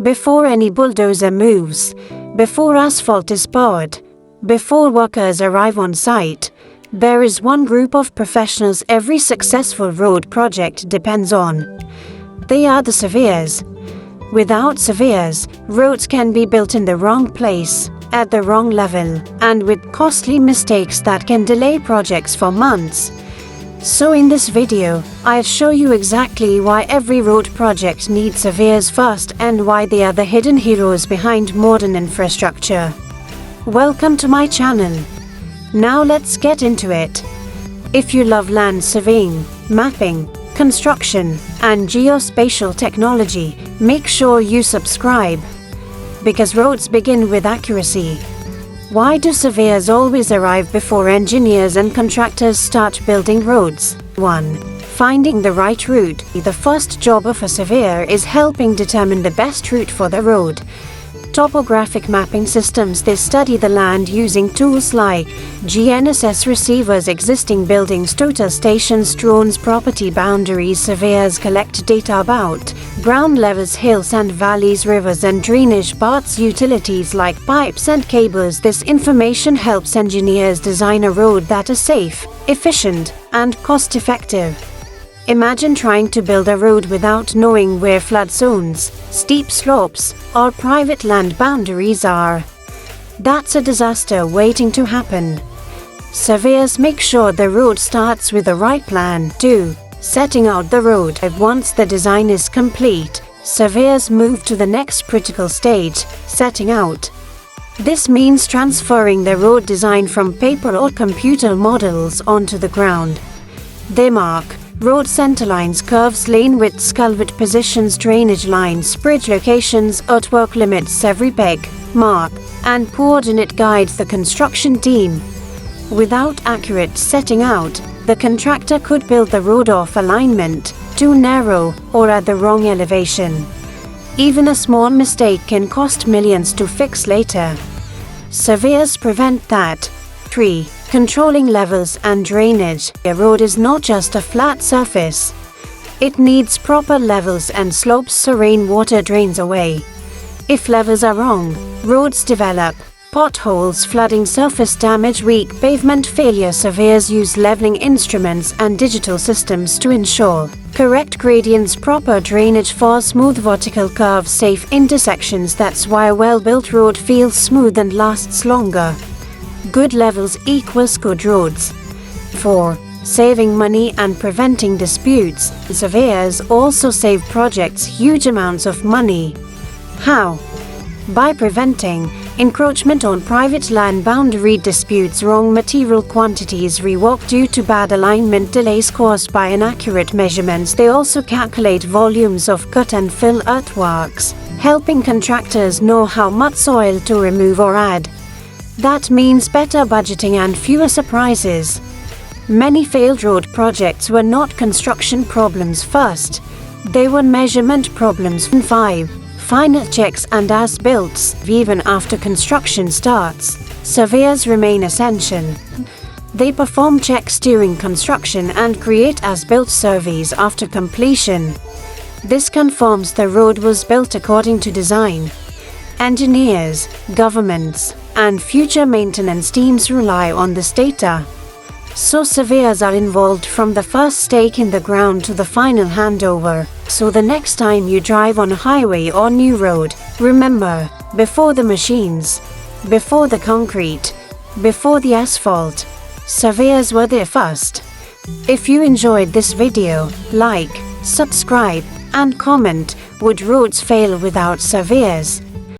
Before any bulldozer moves, before asphalt is poured, before workers arrive on site, there is one group of professionals every successful road project depends on. They are the surveyors. Without surveyors, roads can be built in the wrong place, at the wrong level, and with costly mistakes that can delay projects for months. So in this video, I'll show you exactly why every road project needs surveyors first and why they are the hidden heroes behind modern infrastructure. Welcome to my channel. Now let's get into it. If you love land surveying, mapping, construction, and geospatial technology, make sure you subscribe. Because roads begin with accuracy. Why do surveyors always arrive before engineers and contractors start building roads? 1. Finding the right route. The first job of a surveyor is helping determine the best route for the road. Topographic mapping systems. They study the land using tools like GNSS receivers, existing buildings, total stations, drones, property boundaries. Surveyors collect data about ground levels, hills and valleys, rivers and drainage paths, utilities like pipes and cables. This information helps engineers design a road that is safe, efficient, and cost-effective. Imagine trying to build a road without knowing where flood zones, steep slopes, or private land boundaries are. That's a disaster waiting to happen. Surveyors make sure the road starts with the right plan. 2. Setting out the road. Once the design is complete, surveyors move to the next critical stage, setting out. This means transferring the road design from paper or computer models onto the ground. They mark road centerlines, curves, lane widths, culvert positions, drainage lines, bridge locations, earthwork limits. Every peg, mark, and coordinate guides the construction team. Without accurate setting out, the contractor could build the road off alignment, too narrow, or at the wrong elevation. Even a small mistake can cost millions to fix later. Surveyors prevent that. 3. Controlling levels and drainage. A road is not just a flat surface. It needs proper levels and slopes so rainwater drains away. If levels are wrong, roads develop potholes, flooding, surface damage, weak pavement failure. Surveyors use leveling instruments and digital systems to ensure correct gradients, proper drainage for smooth vertical curves, safe intersections. That's why a well-built road feels smooth and lasts longer. Good levels equals good roads. 4. Saving money and preventing disputes. Surveyors also save projects huge amounts of money. How? By preventing encroachment on private land, boundary disputes, wrong material quantities, rework due to bad alignment, delays caused by inaccurate measurements. They also calculate volumes of cut and fill earthworks, helping contractors know how much soil to remove or add. That means better budgeting and fewer surprises. Many failed road projects were not construction problems first. They were measurement problems. 5. Final checks and as-builts. Even after construction starts, surveyors remain essential. They perform checks during construction and create as-built surveys after completion. This confirms the road was built according to design. Engineers, governments, and future maintenance teams rely on this data. So surveyors are involved from the first stake in the ground to the final handover. So the next time you drive on a highway or new road, remember, before the machines, before the concrete, before the asphalt, surveyors were there first. If you enjoyed this video, like, subscribe, and comment. Would roads fail without surveyors?